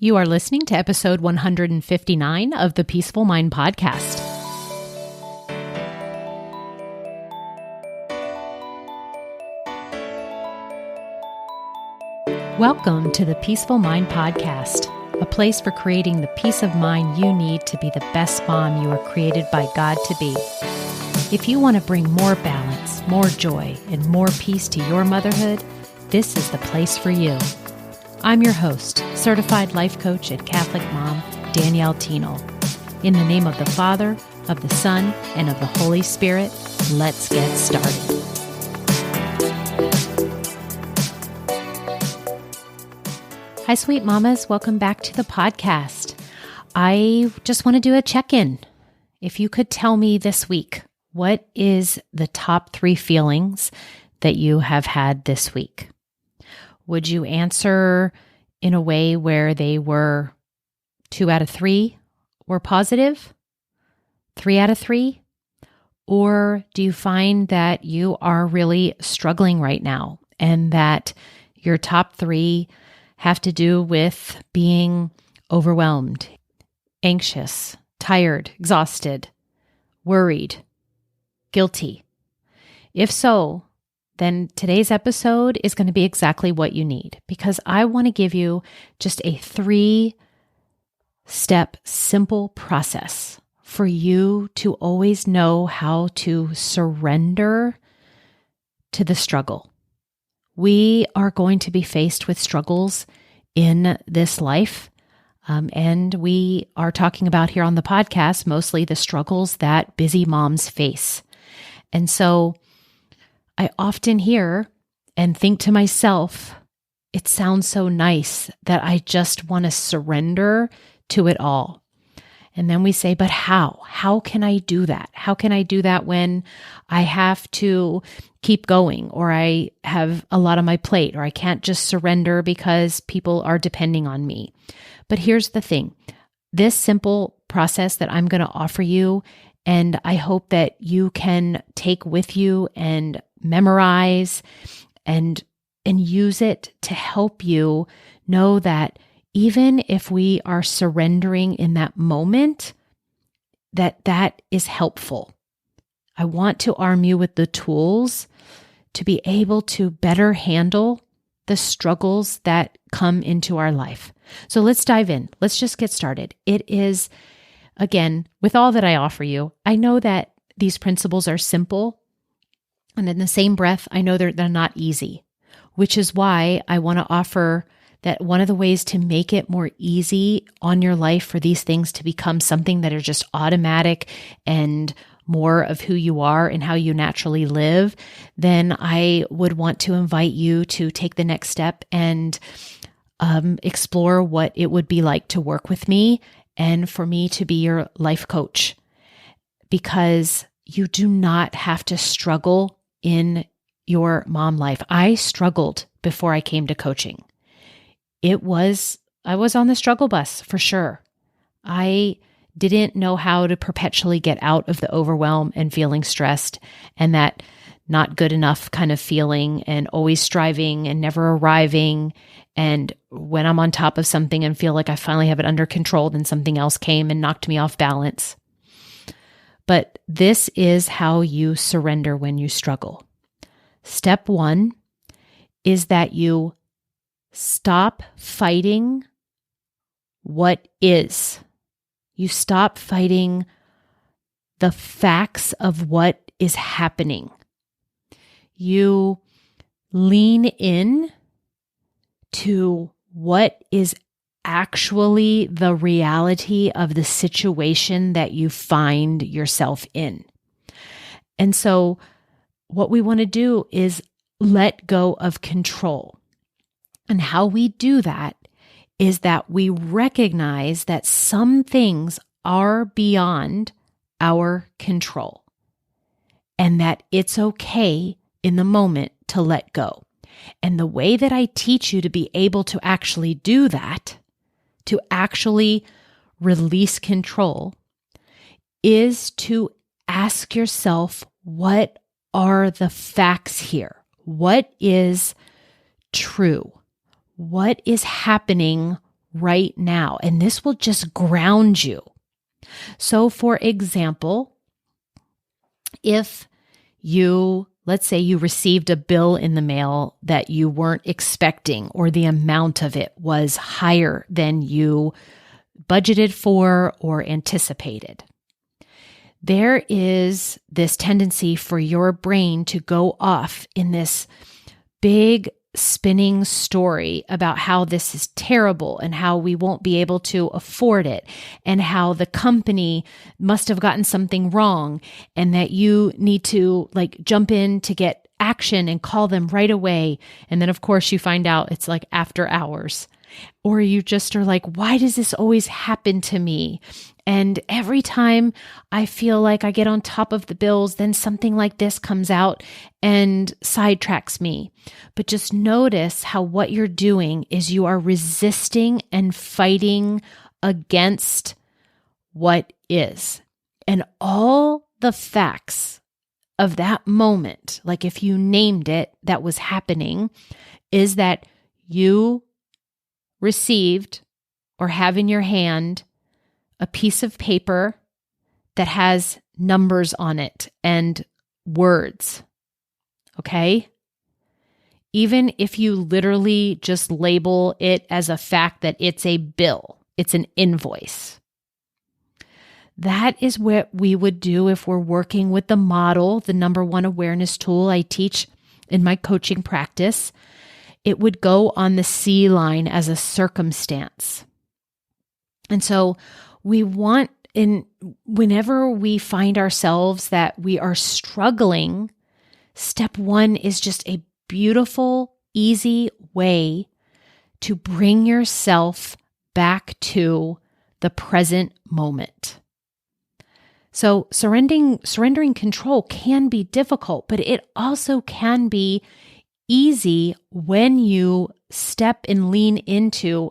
You are listening to episode 159 of the Peaceful Mind Podcast. Welcome to the Peaceful Mind Podcast, a place for creating the peace of mind you need to be the best mom you are created by God to be. If you want to bring more balance, more joy, and more peace to your motherhood, this is the place for you. I'm your host, certified life coach and Catholic mom, Danielle Tino. In the name of the Father, of the Son, and of the Holy Spirit, let's get started. Hi, sweet mamas. Welcome back to the podcast. I just want to do a check-in. If you could tell me this week, what is the top 3 feelings that you have had this week? Would you answer in a way where they were 2 out of 3 were positive, 3 out of 3? Or do you find that you are really struggling right now and that your top 3 have to do with being overwhelmed, anxious, tired, exhausted, worried, guilty? If so, then today's episode is going to be exactly what you need, because I want to give you just a 3-step simple process for you to always know how to surrender to the struggle. We are going to be faced with struggles in this life, and we are talking about here on the podcast mostly the struggles that busy moms face. And so I often hear and think to myself, it sounds so nice that I just want to surrender to it all. And then we say, but how? How can I do that? How can I do that when I have to keep going, or I have a lot on my plate, or I can't just surrender because people are depending on me? But here's the thing. This simple process that I'm going to offer you, and I hope that you can take with you and memorize and use it to help you know that even if we are surrendering in that moment, that is helpful. I want to arm you with the tools to be able to better handle the struggles that come into our life. So let's dive in. Let's just get started. It is, again, with all that I offer you, I know that these principles are simple. And in the same breath, I know they're not easy, which is why I want to offer that one of the ways to make it more easy on your life for these things to become something that are just automatic and more of who you are and how you naturally live, then I would want to invite you to take the next step and explore what it would be like to work with me and for me to be your life coach, because you do not have to struggle in your mom life. I struggled before I came to coaching. I was on the struggle bus for sure. I didn't know how to perpetually get out of the overwhelm and feeling stressed and that not good enough kind of feeling and always striving and never arriving. And when I'm on top of something and feel like I finally have it under control, then something else came and knocked me off balance. But this is how you surrender when you struggle. Step 1 is that you stop fighting what is. You stop fighting the facts of what is happening. You lean in to what is actually the reality of the situation that you find yourself in. And so what we want to do is let go of control. And how we do that is that we recognize that some things are beyond our control and that it's okay in the moment to let go. And the way that I teach you to be able to actually do that, to actually release control, is to ask yourself, what are the facts here? What is true? What is happening right now. And this will just ground you. So for example, if let's say you received a bill in the mail that you weren't expecting, or the amount of it was higher than you budgeted for or anticipated. There is this tendency for your brain to go off in this big spinning story about how this is terrible and how we won't be able to afford it and how the company must have gotten something wrong and that you need to jump in to get action and call them right away. And then of course you find out it's after hours, or you just are why does this always happen to me? And every time I feel like I get on top of the bills, then something like this comes out and sidetracks me. But just notice how what you're doing is you are resisting and fighting against what is. And all the facts of that moment, if you named it, that was happening, is that you received or have in your hand a piece of paper that has numbers on it and words. Okay? Even if you literally just label it as a fact that it's a bill, it's an invoice. That is what we would do if we're working with the model, the number one awareness tool I teach in my coaching practice. It would go on the C line as a circumstance. And so we want, whenever we find ourselves that we are struggling, step one is just a beautiful, easy way to bring yourself back to the present moment. So surrendering control can be difficult, but it also can be easy when you step and lean into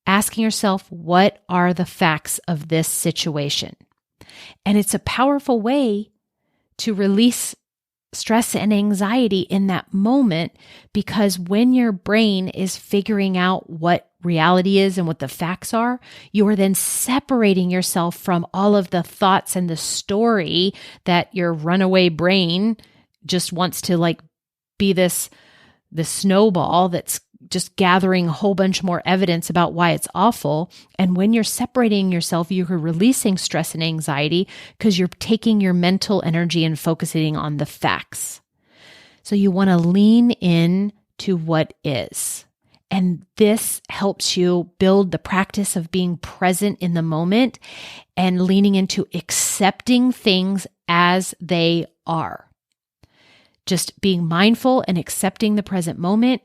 asking yourself, what are the facts of this situation? And it's a powerful way to release stress and anxiety in that moment, because when your brain is figuring out what reality is and what the facts are, you are then separating yourself from all of the thoughts and the story that your runaway brain just wants to be the snowball that's just gathering a whole bunch more evidence about why it's awful. And when you're separating yourself, you're releasing stress and anxiety because you're taking your mental energy and focusing on the facts. So you want to lean in to what is. And this helps you build the practice of being present in the moment and leaning into accepting things as they are. Just being mindful and accepting the present moment.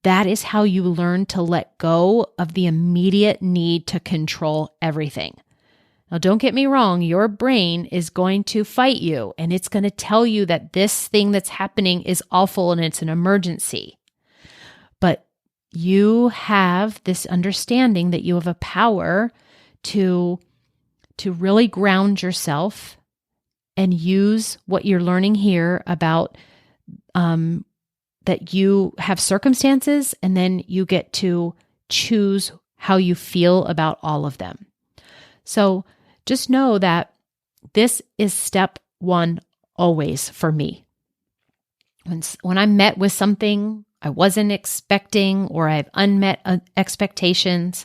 That is how you learn to let go of the immediate need to control everything. Now, don't get me wrong, your brain is going to fight you and it's going to tell you that this thing that's happening is awful and it's an emergency. But you have this understanding that you have a power to really ground yourself and use what you're learning here about that you have circumstances, and then you get to choose how you feel about all of them. So just know that this is step one always for me. When I'm met with something I wasn't expecting or I have unmet expectations,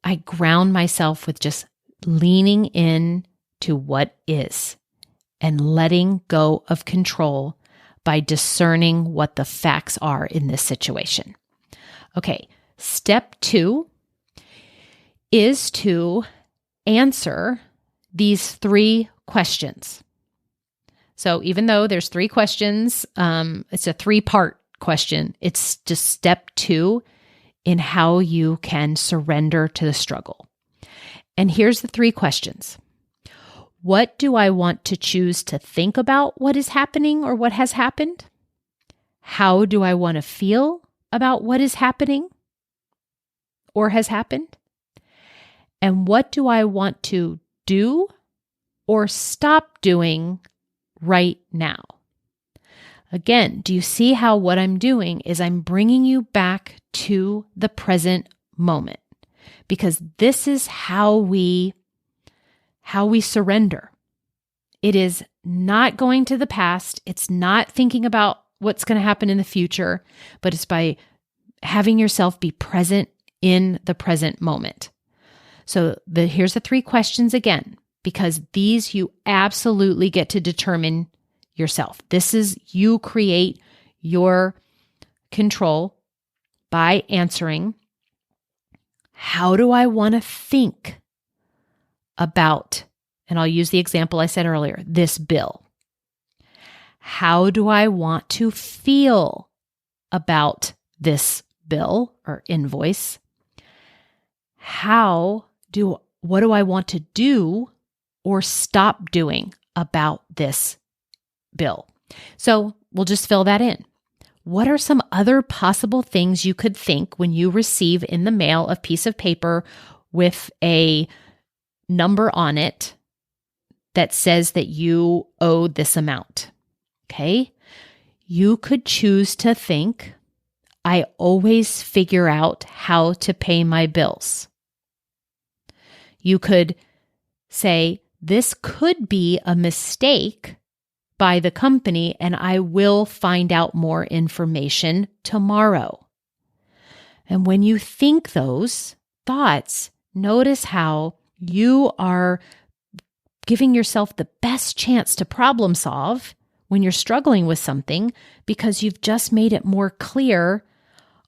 I ground myself with just leaning in to what is and letting go of control by discerning what the facts are in this situation. Okay, step 2 is to answer these 3 questions. So even though there's 3 questions, it's a 3-part question. It's just step 2 in how you can surrender to the struggle. And here's the 3 questions. What do I want to choose to think about what is happening or what has happened? How do I want to feel about what is happening or has happened? And what do I want to do or stop doing right now? Again, do you see how what I'm doing is I'm bringing you back to the present moment? because this is how we surrender. It is not going to the past. It's not thinking about what's going to happen in the future, but it's by having yourself be present in the present moment. So here's the 3 questions again, because these you absolutely get to determine yourself. This is you create your control by answering, how do I want to think about, and I'll use the example I said earlier, this bill? How do I want to feel about this bill or invoice? What do I want to do or stop doing about this bill? So we'll just fill that in. What are some other possible things you could think when you receive in the mail a piece of paper with a number on it that says that you owe this amount? Okay. You could choose to think, I always figure out how to pay my bills. You could say, this could be a mistake by the company and I will find out more information tomorrow. And when you think those thoughts, notice how you are giving yourself the best chance to problem solve when you're struggling with something, because you've just made it more clear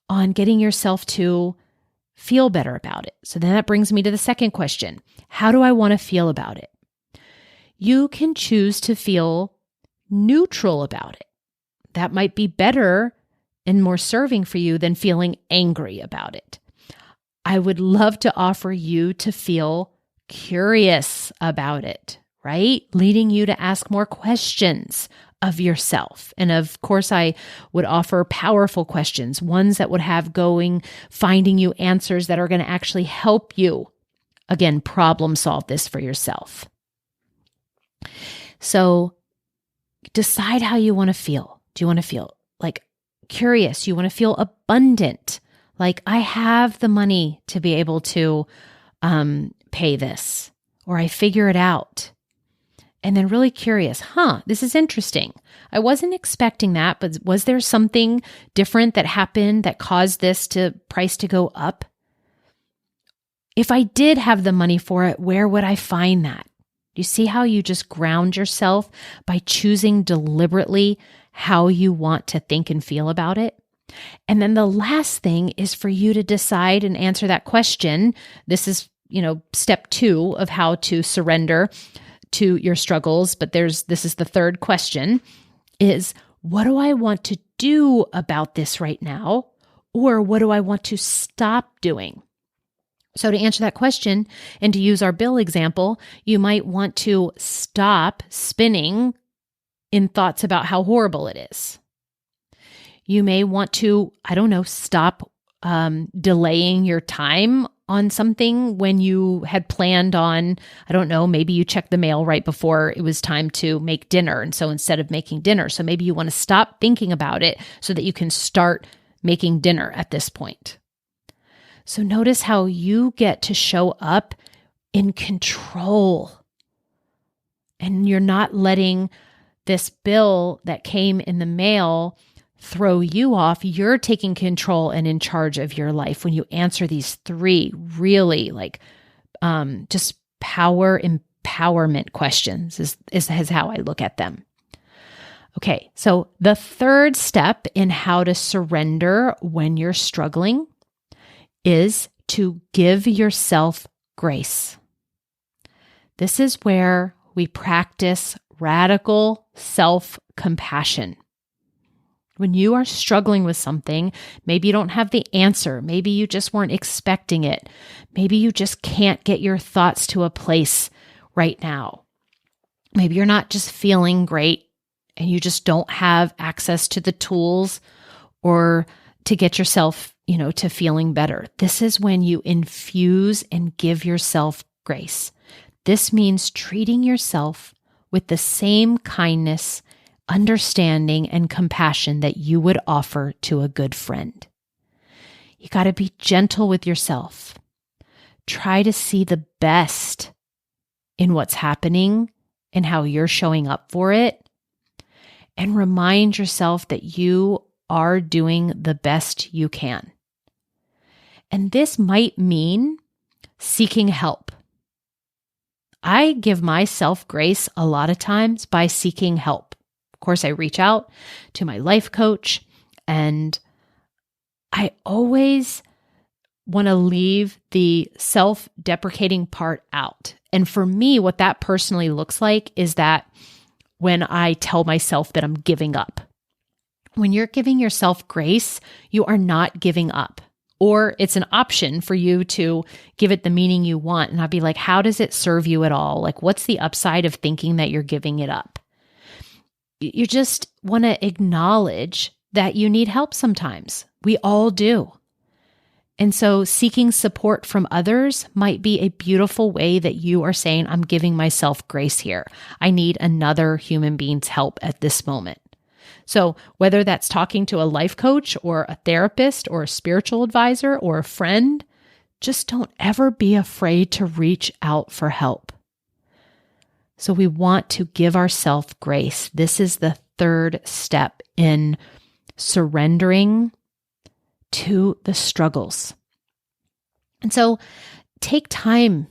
on getting yourself to feel better about it. So then that brings me to the second question. How do I want to feel about it? You can choose to feel neutral about it. That might be better and more serving for you than feeling angry about it. I would love to offer you to feel curious about it, right? Leading you to ask more questions of yourself. And of course, I would offer powerful questions, ones that would have finding you answers that are going to actually help you, again, problem solve this for yourself. So decide how you want to feel. Do you want to feel like curious? You want to feel abundant, like I have the money to be able to pay this, or I figure it out. And then really curious, this is interesting. I wasn't expecting that, but was there something different that happened that caused this price to go up? If I did have the money for it, where would I find that? Do you see how you just ground yourself by choosing deliberately how you want to think and feel about it? And then the last thing is for you to decide and answer that question. This is, step 2 of how to surrender to your struggles. But this is the third question is, what do I want to do about this right now? Or what do I want to stop doing? So to answer that question and to use our bill example, you might want to stop spinning in thoughts about how horrible it is. You may want to, stop delaying your time on something when you had planned on, maybe you checked the mail right before it was time to make dinner. And so instead of making dinner, so maybe you want to stop thinking about it so that you can start making dinner at this point. So notice how you get to show up in control. And you're not letting this bill that came in the mail throw you off. You're taking control and in charge of your life when you answer these 3 really just empowerment questions is how I look at them. Okay, so the third step in how to surrender when you're struggling is to give yourself grace. This is where we practice radical self-compassion. When you are struggling with something, maybe you don't have the answer. Maybe you just weren't expecting it. Maybe you just can't get your thoughts to a place right now. Maybe you're not just feeling great and you just don't have access to the tools or to get yourself, to feeling better. This is when you infuse and give yourself grace. This means treating yourself with the same kindness, understanding, and compassion that you would offer to a good friend. You got to be gentle with yourself. try to see the best in what's happening and how you're showing up for it. And remind yourself that you are doing the best you can. And this might mean seeking help. I give myself grace a lot of times by seeking help. Of course, I reach out to my life coach, and I always want to leave the self-deprecating part out. And for me, what that personally looks like is that when I tell myself that I'm giving up. When you're giving yourself grace, you are not giving up. Or it's an option for you to give it the meaning you want. And I'll be like, how does it serve you at all? Like, what's the upside of thinking that you're giving it up? You just want to acknowledge that you need help sometimes. We all do. And so seeking support from others might be a beautiful way that you are saying, I'm giving myself grace here. I need another human being's help at this moment. So whether that's talking to a life coach or a therapist or a spiritual advisor or a friend, just don't ever be afraid to reach out for help. So we want to give ourselves grace. This is the third step in surrendering to the struggles. And so take time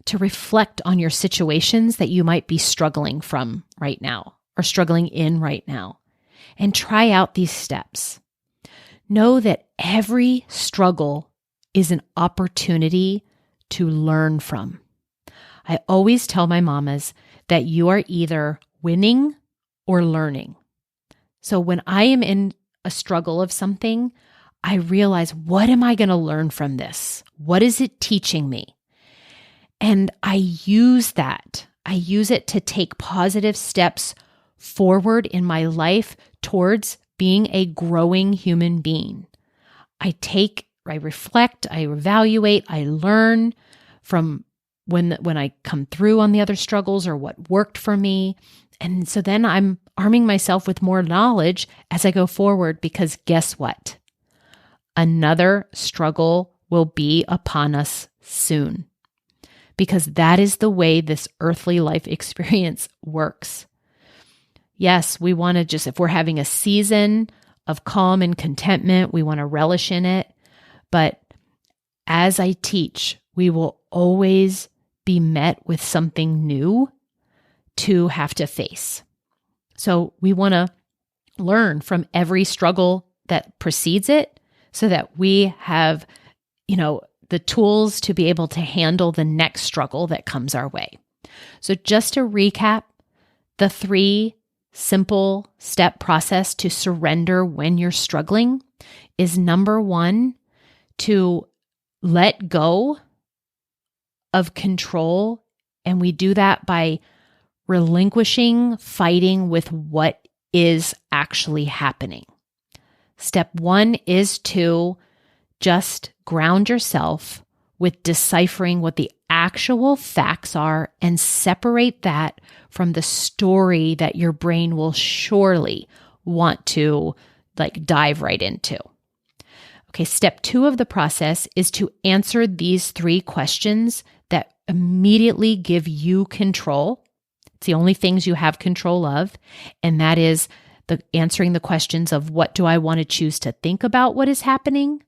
to reflect on your situations that you might be struggling from right now or struggling in right now, and try out these steps. Know that every struggle is an opportunity to learn from. I always tell my mamas that you are either winning or learning. So when I am in a struggle of something, I realize, what am I going to learn from this? What is it teaching me? And I use that. I use it to take positive steps forward in my life towards being a growing human being. I reflect, I evaluate, I learn from when I come through on the other struggles or what worked for me. And so then I'm arming myself with more knowledge as I go forward, because guess what? Another struggle will be upon us soon, because that is the way this earthly life experience works. Yes, we want to just, if we're having a season of calm and contentment, we want to relish in it. But as I teach, we will always be met with something new to have to face. So we want to learn from every struggle that precedes it so that we have, the tools to be able to handle the next struggle that comes our way. So just to recap, the 3 simple step process to surrender when you're struggling is, number 1, to let go of control. And we do that by relinquishing fighting with what is actually happening. Step 1 is to just ground yourself with deciphering what the actual facts are and separate that from the story that your brain will surely want to dive right into. Okay, step 2 of the process is to answer these 3 questions that immediately give you control. It's the only things you have control of, and that is answering the questions of, what do I want to choose to think about what is happening?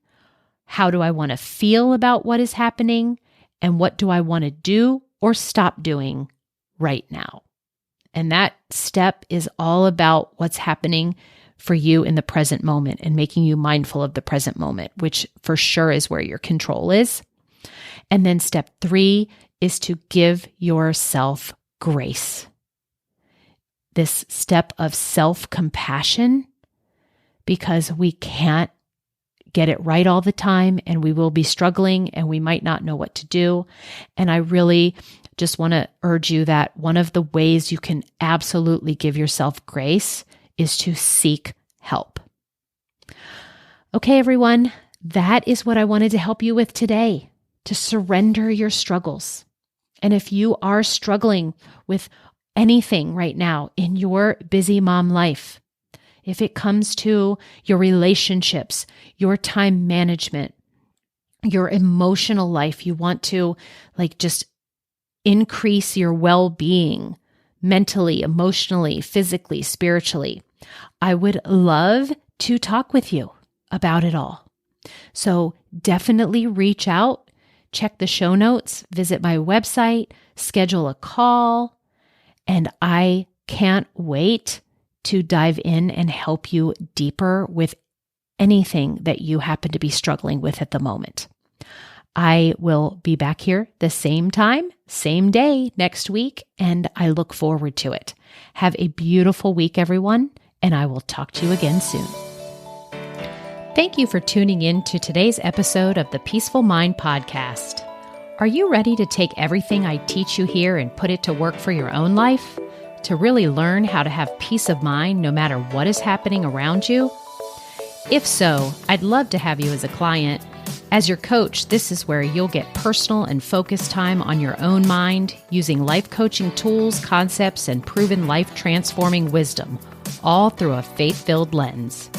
How do I want to feel about what is happening? And what do I want to do or stop doing right now? And that step is all about what's happening for you in the present moment and making you mindful of the present moment, which for sure is where your control is. And then step 3 is to give yourself grace. This step of self-compassion, because we can't get it right all the time, and we will be struggling and we might not know what to do. And I really just want to urge you that one of the ways you can absolutely give yourself grace is to seek help. Okay, everyone, that is what I wanted to help you with today, to surrender your struggles. And if you are struggling with anything right now in your busy mom life, if it comes to your relationships, your time management, your emotional life. You want to just increase your well-being mentally, emotionally, physically, spiritually. I would love to talk with you about it all. So definitely reach out, check the show notes, visit my website, schedule a call, and I can't wait to dive in and help you deeper with anything that you happen to be struggling with at the moment. I will be back here the same time, same day next week, and I look forward to it. Have a beautiful week, everyone, and I will talk to you again soon. Thank you for tuning in to today's episode of the Peaceful Mind Podcast. Are you ready to take everything I teach you here and put it to work for your own life? To really learn how to have peace of mind no matter what is happening around you? If so, I'd love to have you as a client. As your coach, this is where you'll get personal and focused time on your own mind using life coaching tools, concepts, and proven life-transforming wisdom, all through a faith-filled lens.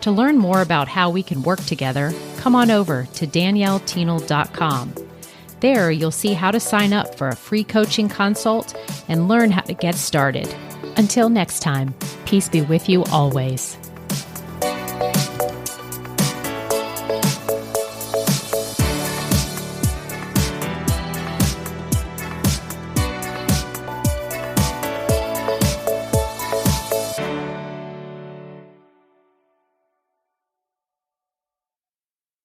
To learn more about how we can work together, come on over to danielleteenel.com. There, you'll see how to sign up for a free coaching consult and learn how to get started. Until next time, peace be with you always.